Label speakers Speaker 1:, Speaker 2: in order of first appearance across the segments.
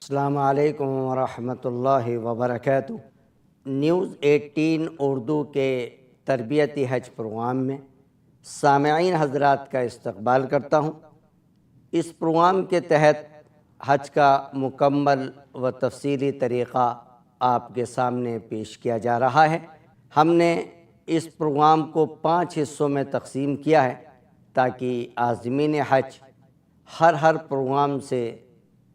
Speaker 1: السلام علیکم ورحمۃ اللہ وبرکاتہ۔ نیوز 18 اردو کے تربیتی حج پروگرام میں سامعین حضرات کا استقبال کرتا ہوں۔ اس پروگرام کے تحت حج کا مکمل و تفصیلی طریقہ آپ کے سامنے پیش کیا جا رہا ہے۔ ہم نے اس پروگرام کو 5 حصوں میں تقسیم کیا ہے تاکہ عازمین حج ہر پروگرام سے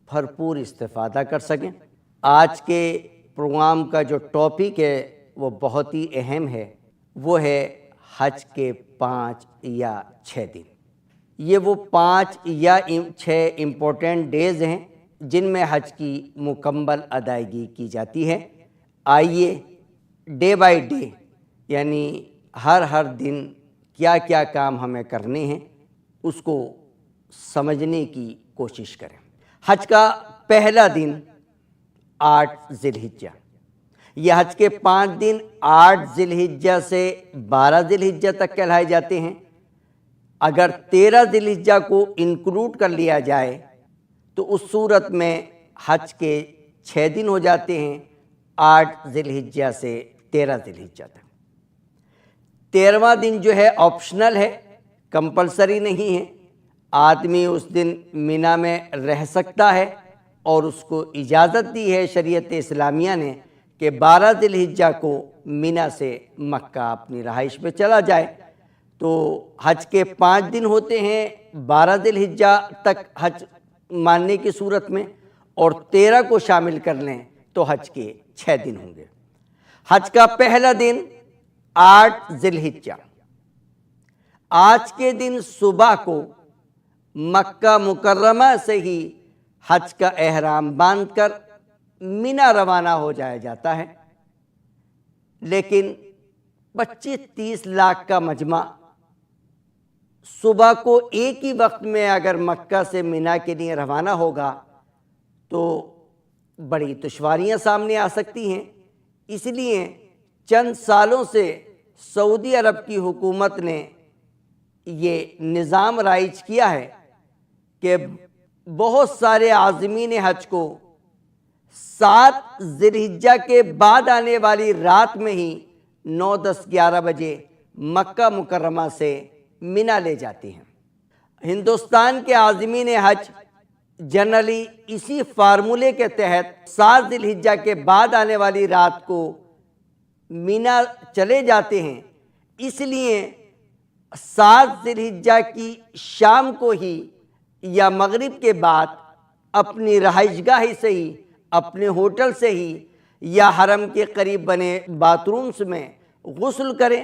Speaker 1: بھرپور استفادہ کر سکیں۔ آج کے پروگرام کا جو ٹاپک ہے وہ بہت ہی اہم ہے، وہ ہے حج کے 5 یا 6 دن۔ یہ وہ 5 یا 6 امپورٹنٹ ڈیز ہیں جن میں حج کی مکمل ادائیگی کی جاتی ہے۔ آئیے ڈے بائی ڈے، یعنی ہر دن کیا کیا کام ہمیں کرنے ہیں اس کو سمجھنے کی کوشش کریں۔ حج کا پہلا دن 8 ذی الحجہ، یہ حج کے 5 دن 8 ذی الحجہ سے 12 ذی الحجہ تک کہلائے جاتے ہیں۔ اگر 13 ذی الحجہ کو انکلوڈ کر لیا جائے تو اس صورت میں حج کے 6 دن ہو جاتے ہیں، 8 ذی الحجہ سے 13 ذی الحجہ تک۔ 13واں دن جو ہے آپشنل ہے، کمپلسری نہیں ہے۔ آدمی اس دن مینا میں رہ سکتا ہے اور اس کو اجازت دی ہے شریعت اسلامیہ نے کہ 12 ذی الحجہ کو مینا سے مکہ اپنی رہائش پہ چلا جائے۔ تو حج کے 5 دن ہوتے ہیں 12 ذی الحجہ تک حج ماننے کی صورت میں، اور 13 کو شامل کر لیں تو حج کے 6 دن ہوں گے۔ حج کا پہلا دن 8 ذی الحجہ، آج کے دن صبح کو مکہ مکرمہ سے ہی حج کا احرام باندھ کر مینا روانہ ہو جایا جاتا ہے، لیکن 25-30 لاکھ کا مجمع صبح کو ایک ہی وقت میں اگر مکہ سے مینا کے لیے روانہ ہوگا تو بڑی دشواریاں سامنے آ سکتی ہیں۔ اس لیے چند سالوں سے سعودی عرب کی حکومت نے یہ نظام رائج کیا ہے کہ بہت سارے عازمین حج کو 7 ذی الحجہ کے بعد آنے والی رات میں ہی 9, 10, 11 بجے مکہ مکرمہ سے مینا لے جاتے ہیں۔ ہندوستان کے عازمین حج جنرلی اسی فارمولے کے تحت 7 ذی الحجہ کے بعد آنے والی رات کو مینا چلے جاتے ہیں۔ اس لیے 7 ذی الحجہ کی شام کو ہی یا مغرب کے بعد اپنی رہائش گاہ سے ہی، اپنے ہوٹل سے ہی یا حرم کے قریب بنے باتھ رومز میں غسل کریں،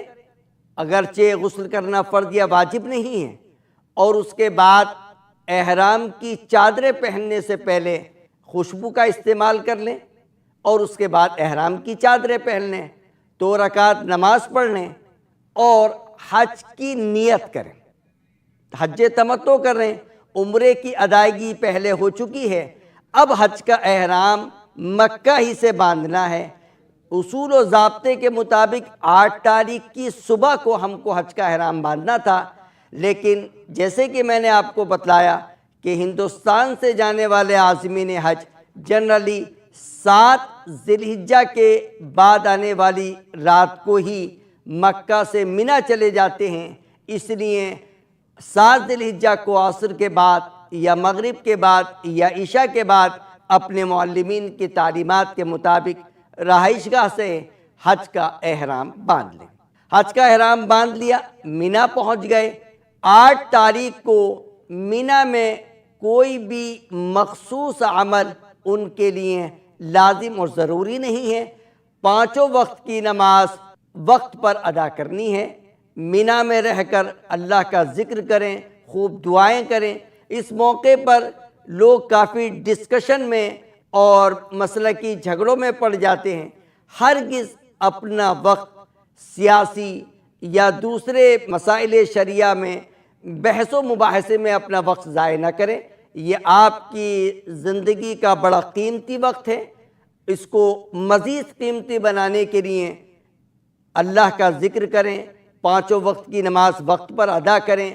Speaker 1: اگرچہ غسل کرنا فرض یا واجب نہیں ہے، اور اس کے بعد احرام کی چادریں پہننے سے پہلے خوشبو کا استعمال کر لیں، اور اس کے بعد احرام کی چادریں پہن لیں، 2 رکعت نماز پڑھ لیں اور حج کی نیت کریں، حج تمتع کر رہے ہیں۔ عمرے کی ادائیگی پہلے ہو چکی ہے، اب حج کا احرام مکہ ہی سے باندھنا ہے۔ اصول و ضابطے کے مطابق 8 تاریخ کی صبح کو ہم کو حج کا احرام باندھنا تھا، لیکن جیسے کہ میں نے آپ کو بتلایا کہ ہندوستان سے جانے والے عازمین حج جنرلی 7 ذی الحجہ کے بعد آنے والی رات کو ہی مکہ سے مینا چلے جاتے ہیں۔ اس لیے 7 ذی الحجہ کو عصر کے بعد یا مغرب کے بعد یا عشاء کے بعد اپنے معلمین کی تعلیمات کے مطابق رہائش گاہ سے حج کا احرام باندھ لیں۔ حج کا احرام باندھ لیا، مینا پہنچ گئے۔ 8 تاریخ کو مینا میں کوئی بھی مخصوص عمل ان کے لیے لازم اور ضروری نہیں ہے۔ 5 وقت کی نماز وقت پر ادا کرنی ہے۔ مینا میں رہ کر اللہ کا ذکر کریں، خوب دعائیں کریں۔ اس موقع پر لوگ کافی ڈسکشن میں اور مسلکی جھگڑوں میں پڑ جاتے ہیں۔ ہرگز اپنا وقت سیاسی یا دوسرے مسائل شرعیہ میں بحث و مباحثے میں اپنا وقت ضائع نہ کریں۔ یہ آپ کی زندگی کا بڑا قیمتی وقت ہے۔ اس کو مزید قیمتی بنانے کے لیے اللہ کا ذکر کریں، 5 وقت کی نماز وقت پر ادا کریں،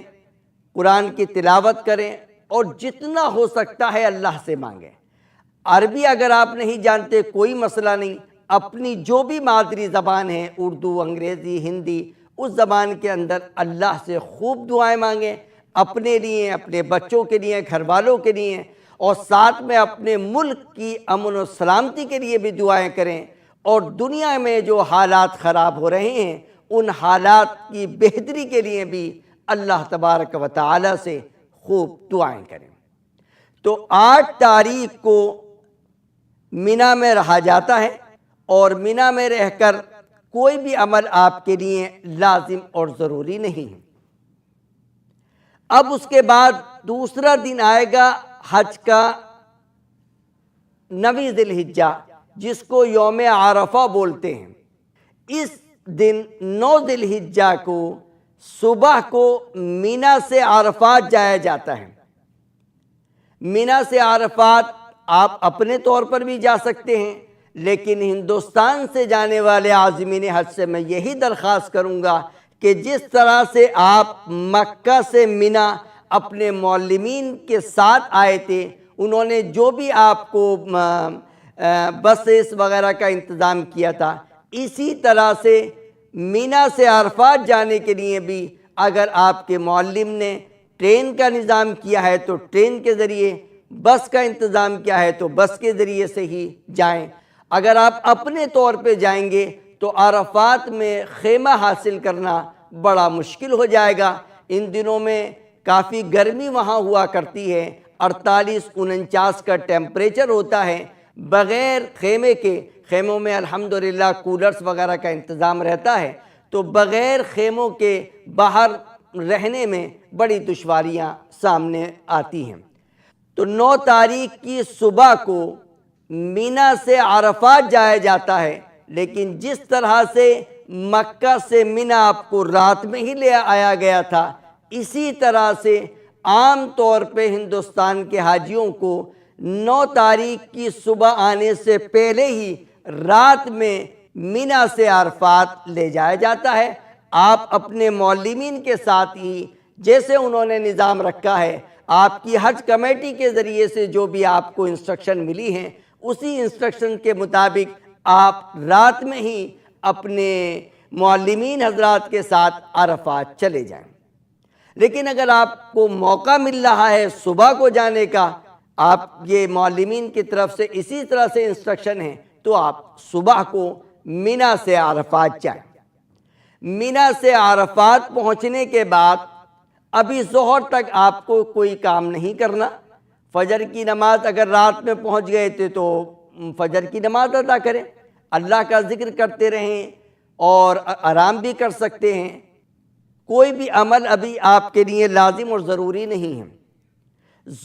Speaker 1: قرآن کی تلاوت کریں، اور جتنا ہو سکتا ہے اللہ سے مانگیں۔ عربی اگر آپ نہیں جانتے کوئی مسئلہ نہیں، اپنی جو بھی مادری زبان ہے، اردو، انگریزی، ہندی، اس زبان کے اندر اللہ سے خوب دعائیں مانگیں، اپنے لیے، اپنے بچوں کے لیے، گھر والوں کے لیے، اور ساتھ میں اپنے ملک کی امن و سلامتی کے لیے بھی دعائیں کریں، اور دنیا میں جو حالات خراب ہو رہے ہیں ان حالات کی بہتری کے لیے بھی اللہ تبارک و تعالی سے خوب دعائیں کریں۔ تو 8 تاریخ کو مینا میں رہا جاتا ہے، اور مینا میں رہ کر کوئی بھی عمل آپ کے لیے لازم اور ضروری نہیں ہے۔ اب اس کے بعد دوسرا دن آئے گا حج کا 9 ذی الحجہ، جس کو یوم عرفہ بولتے ہیں۔ اس دن 9 ذی الحجہ کو صبح کو مینا سے عرفات جایا جاتا ہے۔ مینا سے عرفات آپ اپنے طور پر بھی جا سکتے ہیں، لیکن ہندوستان سے جانے والے عازمین حج سے میں یہی درخواست کروں گا کہ جس طرح سے آپ مکہ سے مینا اپنے معلمین کے ساتھ آئے تھے، انہوں نے جو بھی آپ کو بسیس وغیرہ کا انتظام کیا تھا، اسی طرح سے مینا سے عرفات جانے کے لیے بھی اگر آپ کے معلم نے ٹرین کا نظام کیا ہے تو ٹرین کے ذریعے، بس کا انتظام کیا ہے تو بس کے ذریعے سے ہی جائیں۔ اگر آپ اپنے طور پہ جائیں گے تو عرفات میں خیمہ حاصل کرنا بڑا مشکل ہو جائے گا۔ ان دنوں میں کافی گرمی وہاں ہوا کرتی ہے، 48-49 کا ٹیمپریچر ہوتا ہے۔ بغیر خیمے کے، خیموں میں الحمدللہ کولرز وغیرہ کا انتظام رہتا ہے، تو بغیر خیموں کے باہر رہنے میں بڑی دشواریاں سامنے آتی ہیں۔ تو 9 تاریخ کی صبح کو مینا سے عرفات جایا جاتا ہے، لیکن جس طرح سے مکہ سے مینا آپ کو رات میں ہی لے آیا گیا تھا، اسی طرح سے عام طور پہ ہندوستان کے حاجیوں کو 9 تاریخ کی صبح آنے سے پہلے ہی رات میں مینا سے عرفات لے جایا جاتا ہے۔ آپ اپنے معلمین کے ساتھ ہی، جیسے انہوں نے نظام رکھا ہے، آپ کی حج کمیٹی کے ذریعے سے جو بھی آپ کو انسٹرکشن ملی ہیں، اسی انسٹرکشن کے مطابق آپ رات میں ہی اپنے معلمین حضرات کے ساتھ عرفات چلے جائیں۔ لیکن اگر آپ کو موقع مل رہا ہے صبح کو جانے کا، آپ یہ معلمین کی طرف سے اسی طرح سے انسٹرکشن ہے، تو آپ صبح کو مینا سے عرفات جائیں۔ مینا سے عرفات پہنچنے کے بعد ابھی ظہر تک آپ کو کوئی کام نہیں کرنا۔ فجر کی نماز اگر رات میں پہنچ گئے تھے تو فجر کی نماز ادا کریں، اللہ کا ذکر کرتے رہیں اور آرام بھی کر سکتے ہیں۔ کوئی بھی عمل ابھی آپ کے لیے لازم اور ضروری نہیں ہے۔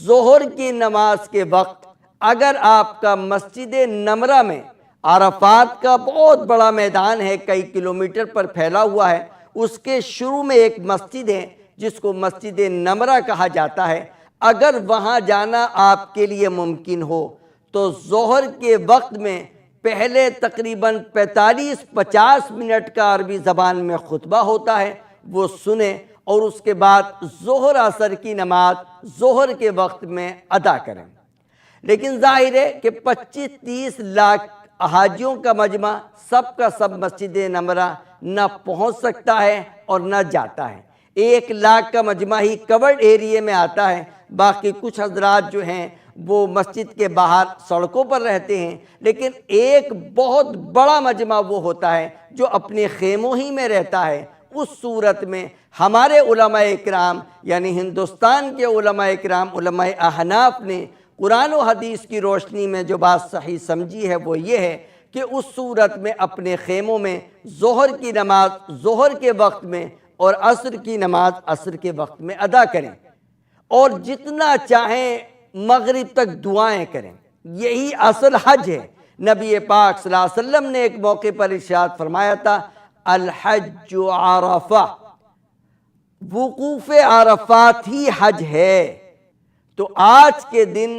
Speaker 1: ظہر کی نماز کے وقت اگر آپ کا مسجد نمرہ میں، عرفات کا بہت بڑا میدان ہے، کئی کلومیٹر پر پھیلا ہوا ہے، اس کے شروع میں ایک مسجد ہے جس کو مسجد نمرہ کہا جاتا ہے، اگر وہاں جانا آپ کے لیے ممکن ہو تو ظہر کے وقت میں پہلے تقریباً 45-50 منٹ کا عربی زبان میں خطبہ ہوتا ہے، وہ سنیں، اور اس کے بعد ظہر عصر کی نماز ظہر کے وقت میں ادا کریں۔ لیکن ظاہر ہے کہ 25-30 لاکھ حاجیوں کا مجمع سب کا سب مسجد نمرہ نہ پہنچ سکتا ہے اور نہ جاتا ہے۔ 1 لاکھ کا مجمع ہی کورڈ ایریے میں آتا ہے، باقی کچھ حضرات جو ہیں وہ مسجد کے باہر سڑکوں پر رہتے ہیں، لیکن ایک بہت بڑا مجمع وہ ہوتا ہے جو اپنے خیموں ہی میں رہتا ہے۔ اس صورت میں ہمارے علماء اکرام، یعنی ہندوستان کے علماء اکرام، علماء احناف نے قرآن و حدیث کی روشنی میں جو بات صحیح سمجھی ہے وہ یہ ہے کہ اس صورت میں اپنے خیموں میں ظہر کی نماز ظہر کے وقت میں اور عصر کی نماز عصر کے وقت میں ادا کریں، اور جتنا چاہیں مغرب تک دعائیں کریں۔ یہی اصل حج ہے۔ نبی پاک صلی اللہ علیہ وسلم نے ایک موقع پر ارشاد فرمایا تھا، الحج عرفہ، وقوف عرفات ہی حج ہے۔ تو آج کے دن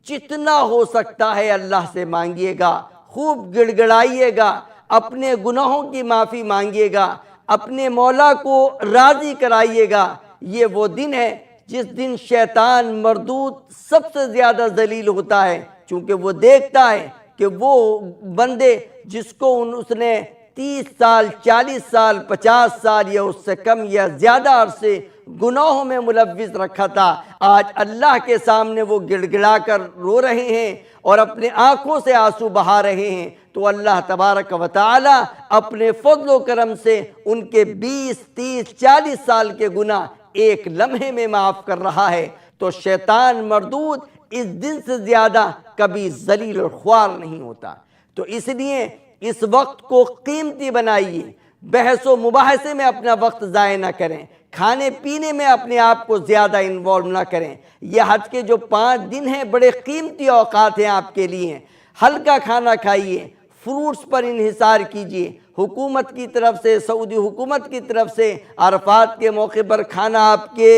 Speaker 1: جتنا ہو سکتا ہے اللہ سے مانگیے گا، خوب گڑ گڑائیے گا، اپنے گناہوں کی معافی مانگیے گا، اپنے مولا کو راضی کرائیے گا۔ یہ وہ دن ہے جس دن شیطان مردود سب سے زیادہ ذلیل ہوتا ہے، چونکہ وہ دیکھتا ہے کہ وہ بندے جس کو اس نے 30 سال 40 سال 50 سال یا اس سے کم یا زیادہ عرصے گناہوں میں ملوث رکھا تھا، آج اللہ کے سامنے وہ گڑ گڑا کر رو رہے ہیں اور اپنے آنکھوں سے آنسو بہا رہے ہیں، تو اللہ تبارک و تعالی اپنے فضل و کرم سے ان کے 20 30 40 سال کے گناہ ایک لمحے میں معاف کر رہا ہے۔ تو شیطان مردود اس دن سے زیادہ کبھی ذلیل اور خوار نہیں ہوتا۔ تو اس لیے اس وقت کو قیمتی بنائیے، بحث و مباحثے میں اپنا وقت ضائع نہ کریں، کھانے پینے میں اپنے آپ کو زیادہ انوالو نہ کریں۔ یہ حج کے جو 5 دن ہیں بڑے قیمتی اوقات ہیں آپ کے لیے، ہلکا کھانا کھائیے، فروٹس پر انحصار کیجیے۔ حکومت کی طرف سے، سعودی حکومت کی طرف سے عرفات کے موقع پر کھانا آپ کے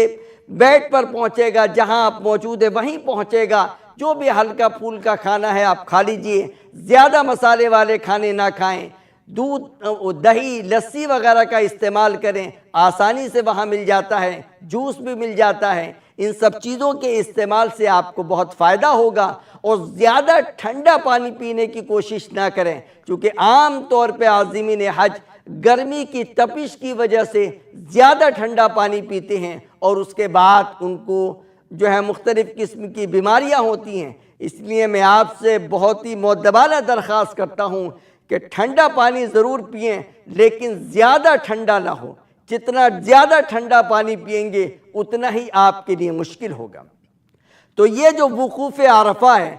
Speaker 1: بیڈ پر پہنچے گا، جہاں آپ موجود ہیں وہیں پہنچے گا۔ جو بھی ہلکا پھولکا کھانا ہے آپ کھا لیجئے، زیادہ مسالے والے کھانے نہ کھائیں، دودھ دہی لسی وغیرہ کا استعمال کریں، آسانی سے وہاں مل جاتا ہے، جوس بھی مل جاتا ہے۔ ان سب چیزوں کے استعمال سے آپ کو بہت فائدہ ہوگا، اور زیادہ ٹھنڈا پانی پینے کی کوشش نہ کریں، کیونکہ عام طور پہ عازمین حج گرمی کی تپش کی وجہ سے زیادہ ٹھنڈا پانی پیتے ہیں، اور اس کے بعد ان کو جو ہے مختلف قسم کی بیماریاں ہوتی ہیں۔ اس لیے میں آپ سے بہت ہی مؤدبانہ درخواست کرتا ہوں کہ ٹھنڈا پانی ضرور پئیں، لیکن زیادہ ٹھنڈا نہ ہو۔ جتنا زیادہ ٹھنڈا پانی پئیں گے اتنا ہی آپ کے لیے مشکل ہوگا۔ تو یہ جو وقوف عرفہ ہے،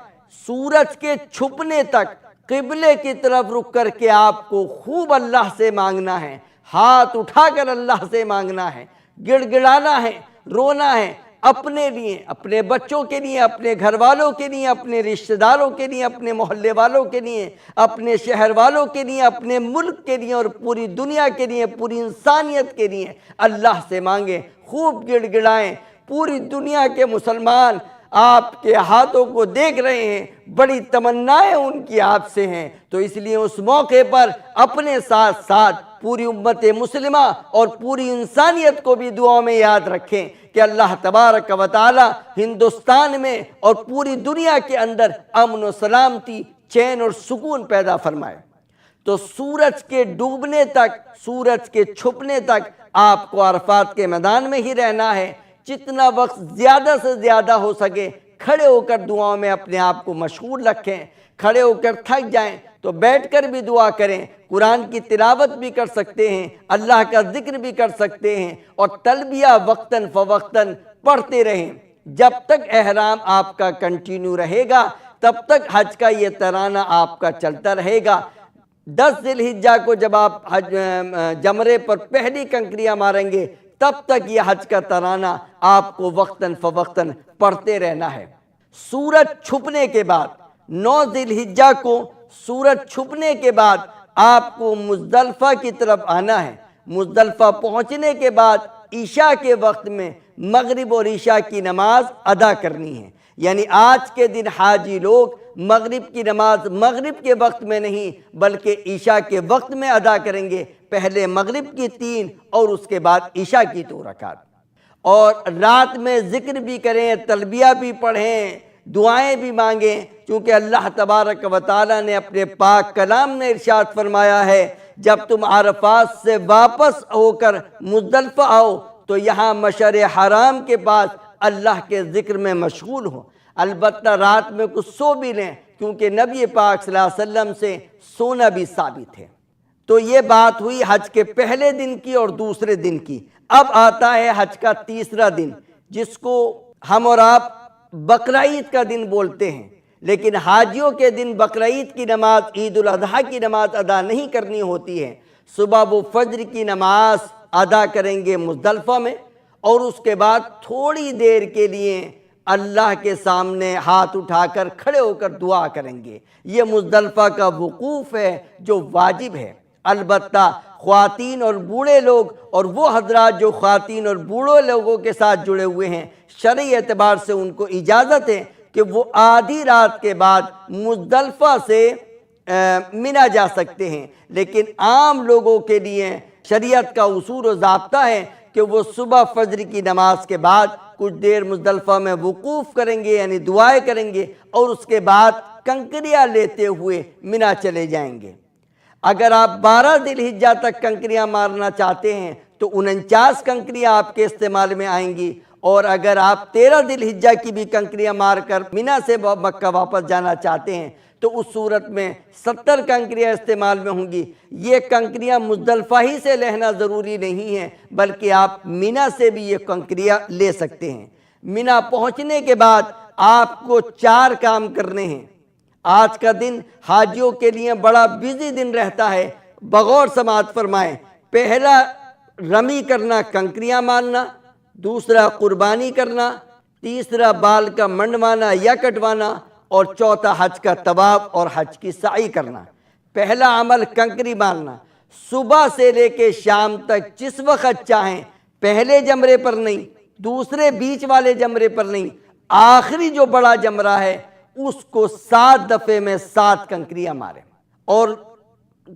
Speaker 1: سورج کے چھپنے تک قبلے کی طرف رک کر کے آپ کو خوب اللہ سے مانگنا ہے، ہاتھ اٹھا کر اللہ سے مانگنا ہے، گڑ گڑانا ہے، رونا ہے، اپنے لیے، اپنے بچوں کے لیے، اپنے گھر والوں کے لیے، اپنے رشتہ داروں کے لیے، اپنے محلے والوں کے لیے، اپنے شہر والوں کے لیے، اپنے ملک کے لیے اور پوری دنیا کے لیے، پوری انسانیت کے لیے اللہ سے مانگیں، خوب گڑ گڑائیں۔ پوری دنیا کے مسلمان آپ کے ہاتھوں کو دیکھ رہے ہیں، بڑی تمنائیں ان کی آپ سے ہیں، تو اس لیے اس موقع پر اپنے ساتھ ساتھ پوری امت مسلمہ اور پوری انسانیت کو بھی دعاؤں میں یاد رکھیں کہ اللہ تبارک و تعالی ہندوستان میں اور پوری دنیا کے اندر امن و سلامتی، چین اور سکون پیدا فرمائے۔ تو سورج کے ڈوبنے تک، سورج کے چھپنے تک آپ کو عرفات کے میدان میں ہی رہنا ہے۔ جتنا وقت زیادہ سے زیادہ ہو سکے کھڑے ہو کر دعاؤں میں اپنے آپ کو مشغول رکھیں۔ کھڑے ہو کر تھک جائیں تو بیٹھ کر بھی دعا کریں، قرآن کی تلاوت بھی کر سکتے ہیں، اللہ کا ذکر بھی کر سکتے ہیں، اور تلبیہ وقتاً فوقتاً پڑھتے رہیں۔ جب تک احرام آپ کا کنٹینیو رہے گا تب تک حج کا یہ ترانہ آپ کا چلتا رہے گا۔ 10 ذی الحجہ کو جب آپ جمرے پر پہلی کنکریاں ماریں گے تب تک یہ حج کا ترانہ آپ کو وقتاً فوقتاً پڑھتے رہنا ہے۔ سورج چھپنے کے بعد 9 ذی الحجہ کو سورج چھپنے کے بعد آپ کو مزدلفہ کی طرف آنا ہے۔ مزدلفہ پہنچنے کے بعد عشاء کے وقت میں مغرب اور عشاء کی نماز ادا کرنی ہے، یعنی آج کے دن حاجی لوگ مغرب کی نماز مغرب کے وقت میں نہیں بلکہ عشاء کے وقت میں ادا کریں گے، پہلے مغرب کی 3 اور اس کے بعد عشاء کی 2 رکعت، اور رات میں ذکر بھی کریں، تلبیہ بھی پڑھیں، دعائیں بھی مانگیں، کیونکہ اللہ تبارک و تعالی نے اپنے پاک کلام میں ارشاد فرمایا ہے جب تم عرفات سے واپس ہو کر مزدلفہ آؤ تو یہاں مشعر حرام کے پاس اللہ کے ذکر میں مشغول ہو۔ البتہ رات میں کچھ سو بھی لیں، کیونکہ نبی پاک صلی اللہ علیہ وسلم سے سونا بھی ثابت ہے۔ تو یہ بات ہوئی حج کے پہلے دن کی اور دوسرے دن کی۔ اب آتا ہے حج کا تیسرا دن، جس کو ہم اور آپ بقرعید کا دن بولتے ہیں، لیکن حاجیوں کے دن بقرعید کی نماز، عید الاضحیٰ کی نماز ادا نہیں کرنی ہوتی ہے۔ صبح وہ فجر کی نماز ادا کریں گے مزدلفہ میں، اور اس کے بعد تھوڑی دیر کے لیے اللہ کے سامنے ہاتھ اٹھا کر کھڑے ہو کر دعا کریں گے۔ یہ مزدلفہ کا وقوف ہے جو واجب ہے۔ البتہ خواتین اور بوڑھے لوگ اور وہ حضرات جو خواتین اور بوڑھے لوگوں کے ساتھ جڑے ہوئے ہیں، شرعی اعتبار سے ان کو اجازت ہے کہ وہ آدھی رات کے بعد مزدلفہ سے منا جا سکتے ہیں، لیکن عام لوگوں کے لیے شریعت کا اصول و ضابطہ ہے کہ وہ صبح فجر کی نماز کے بعد کچھ دیر مزدلفہ میں وقوف کریں گے یعنی دعائیں کریں گے اور اس کے بعد کنکریاں لیتے ہوئے مینا چلے جائیں گے۔ اگر آپ 12 ذی الحجہ تک کنکریاں مارنا چاہتے ہیں تو 49 کنکریاں آپ کے استعمال میں آئیں گی، اور اگر آپ 13 ذی الحجہ کی بھی کنکریاں مار کر مینا سے مکہ واپس جانا چاہتے ہیں تو اس صورت میں 70 کنکریاں استعمال میں ہوں گی۔ یہ کنکریاں مزدلفہ ہی سے لینا ضروری نہیں ہے، بلکہ آپ مینا سے بھی یہ کنکریاں لے سکتے ہیں۔ مینا پہنچنے کے بعد آپ کو 4 کام کرنے ہیں۔ آج کا دن حاجیوں کے لیے بڑا بزی دن رہتا ہے، بغور سماعت فرمائیں۔ پہلا رمی کرنا، کنکریاں مارنا، دوسرا قربانی کرنا، تیسرا بال کا منڈوانا یا کٹوانا، اور چوتھا حج کا طواف اور حج کی سعی کرنا۔ پہلا عمل کنکری مارنا، صبح سے لے کے شام تک جس وقت چاہیں، پہلے جمرے پر نہیں، دوسرے بیچ والے جمرے پر نہیں، آخری جو بڑا جمرہ ہے اس کو 7 دفعے میں 7 کنکریاں ماریں۔ اور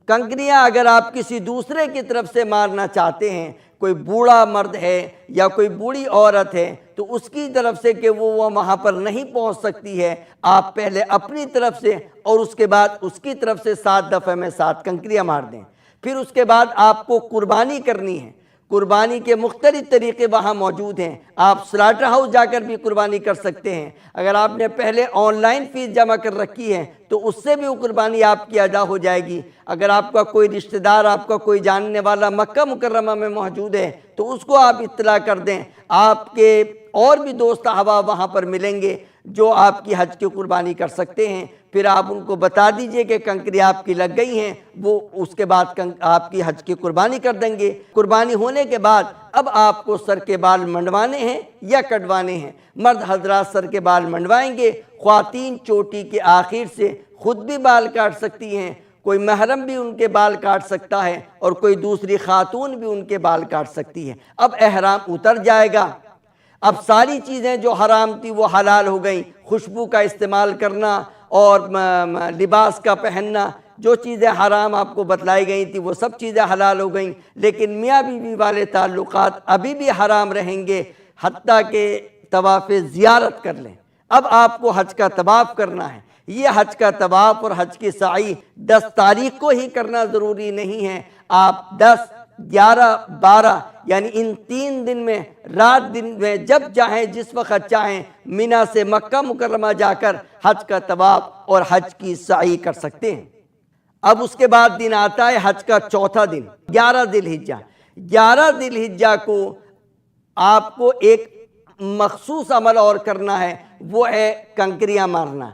Speaker 1: کنکریاں اگر آپ کسی دوسرے کی طرف سے مارنا چاہتے ہیں، کوئی بوڑھا مرد ہے یا کوئی بوڑھی عورت ہے تو اس کی طرف سے کہ وہ وہاں پر نہیں پہنچ سکتی ہے، آپ پہلے اپنی طرف سے اور اس کے بعد اس کی طرف سے 7 دفعے میں 7 کنکریاں مار دیں۔ پھر اس کے بعد آپ کو قربانی کرنی ہے۔ قربانی کے مختلف طریقے وہاں موجود ہیں، آپ سلاٹر ہاؤس جا کر بھی قربانی کر سکتے ہیں۔ اگر آپ نے پہلے آن لائن فیس جمع کر رکھی ہے تو اس سے بھی وہ قربانی آپ کی ادا ہو جائے گی۔ اگر آپ کا کوئی رشتہ دار، آپ کا کوئی جاننے والا مکہ مکرمہ میں موجود ہے تو اس کو آپ اطلاع کر دیں۔ آپ کے اور بھی دوست احباب وہاں پر ملیں گے جو آپ کی حج کی قربانی کر سکتے ہیں۔ پھر آپ ان کو بتا دیجئے کہ کنکری آپ کی لگ گئی ہیں، وہ اس کے بعد آپ کی حج کی قربانی کر دیں گے۔ قربانی ہونے کے بعد اب آپ کو سر کے بال منڈوانے ہیں یا کٹوانے ہیں۔ مرد حضرات سر کے بال منڈوائیں گے، خواتین چوٹی کے آخر سے خود بھی بال کاٹ سکتی ہیں، کوئی محرم بھی ان کے بال کاٹ سکتا ہے اور کوئی دوسری خاتون بھی ان کے بال کاٹ سکتی ہے۔ اب احرام اتر جائے گا، اب ساری چیزیں جو حرام تھی وہ حلال ہو گئیں۔ خوشبو کا استعمال کرنا اور لباس کا پہننا، جو چیزیں حرام آپ کو بتلائی گئی تھی وہ سب چیزیں حلال ہو گئیں، لیکن میاں بیوی والے تعلقات ابھی بھی حرام رہیں گے حتیٰ کہ طواف زیارت کر لیں۔ اب آپ کو حج کا طواف کرنا ہے۔ یہ حج کا طواف اور حج کی سعی 10 تاریخ کو ہی کرنا ضروری نہیں ہے، آپ 10، 11، 12 یعنی ان 3 دن میں رات دن میں جب چاہیں جس وقت چاہیں مینا سے مکہ مکرمہ جا کر حج کا طواف اور حج کی سعی کر سکتے ہیں۔ اب اس کے بعد دن آتا ہے حج کا چوتھا دن، 11 ذی الحجہ۔ 11 ذی الحجہ کو آپ کو ایک مخصوص عمل اور کرنا ہے، وہ ہے کنکریاں مارنا۔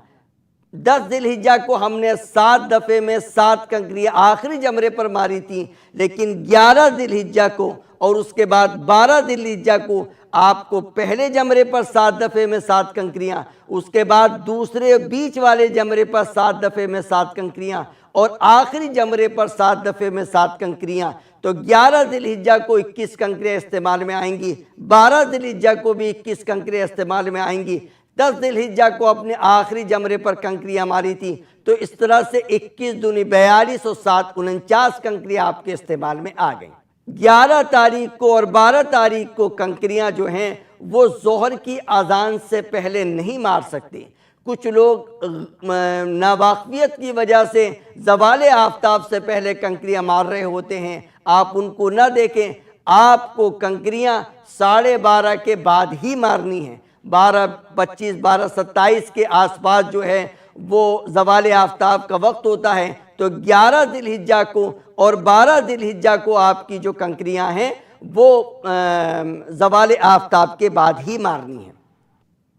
Speaker 1: 10 ذی الحجہ کو ہم نے 7 دفعے میں 7 کنکریاں آخری جمرے پر ماری تھی، لیکن 11 ذی الحجہ کو اور اس کے بعد 12 ذی الحجہ کو آپ کو پہلے جمرے پر 7 دفعے میں 7 کنکریاں، اس کے بعد دوسرے بیچ والے جمرے پر 7 دفعے میں 7 کنکریاں اور آخری جمرے پر 7 دفعے میں 7 کنکریاں۔ تو 11 ذی الحجہ کو 21 کنکریاں استعمال میں آئیں گی، 12 ذی الحجہ کو بھی 21 کنکریاں استعمال میں آئیں گی، 10 ذی الحجہ کو اپنے آخری جمرے پر کنکریاں ماری تھی، تو اس طرح سے 21 دونی 42 اور 7 49 کنکریاں آپ کے استعمال میں آ گئیں۔ 11 تاریخ کو اور 12 تاریخ کو کنکریاں جو ہیں وہ ظہر کی اذان سے پہلے نہیں مار سکتے۔ کچھ لوگ ناواقفیت کی وجہ سے زوال آفتاب سے پہلے کنکریاں مار رہے ہوتے ہیں، آپ ان کو نہ دیکھیں، آپ کو کنکریاں 12:30 کے بعد ہی مارنی ہیں۔ 12:25 12:27 کے آس پاس جو ہے وہ زوال آفتاب کا وقت ہوتا ہے، تو 11 ذی الحجہ کو اور 12 ذی الحجہ کو آپ کی جو کنکریاں ہیں وہ زوال آفتاب کے بعد ہی مارنی ہیں۔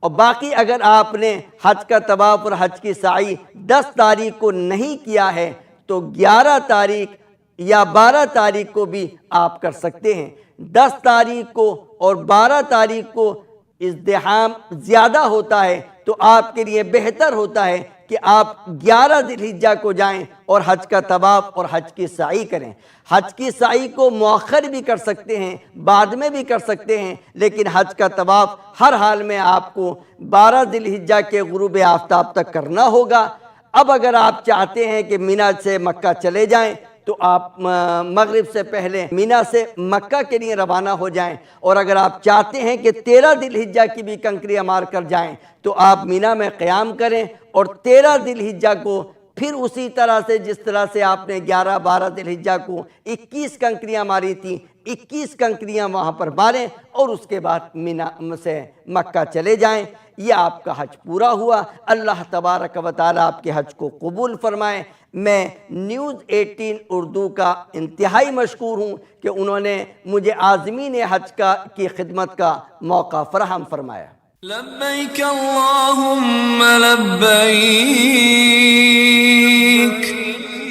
Speaker 1: اور باقی اگر آپ نے حج کا طواف اور حج کی سعی 10 تاریخ کو نہیں کیا ہے تو 11 تاریخ یا 12 تاریخ کو بھی آپ کر سکتے ہیں۔ 10 تاریخ کو اور 12 تاریخ کو ازدحام زیادہ ہوتا ہے تو آپ کے لیے بہتر ہوتا ہے کہ آپ 11 ذی الحجہ کو جائیں اور حج کا طواف اور حج کی سعی کریں۔ حج کی سعی کو مؤخر بھی کر سکتے ہیں، بعد میں بھی کر سکتے ہیں، لیکن حج کا طواف ہر حال میں آپ کو 12 ذی الحجہ کے غروب آفتاب تک کرنا ہوگا۔ اب اگر آپ چاہتے ہیں کہ مینا سے مکہ چلے جائیں تو آپ مغرب سے پہلے مینا سے مکہ کے لیے روانہ ہو جائیں، اور اگر آپ چاہتے ہیں کہ 13 ذی الحجہ کی بھی کنکریاں مار کر جائیں تو آپ مینا میں قیام کریں، اور 13 ذی الحجہ کو پھر اسی طرح سے جس طرح سے آپ نے 11 12 ذی الحجہ کو 21 کنکریاں ماری تھیں، 21 کنکریاں وہاں پر ماریں، اور اس کے بعد مینا سے مکہ چلے جائیں۔ یہ آپ کا حج پورا ہوا۔ اللہ تبارک و تعالیٰ آپ کے حج کو قبول فرمائے۔ میں نیوز 18 اردو کا انتہائی مشکور ہوں کہ انہوں نے مجھے عازمین حج کی خدمت کا موقع فراہم فرمایا۔
Speaker 2: لبیک اللہم لبیک،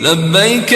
Speaker 2: لبیک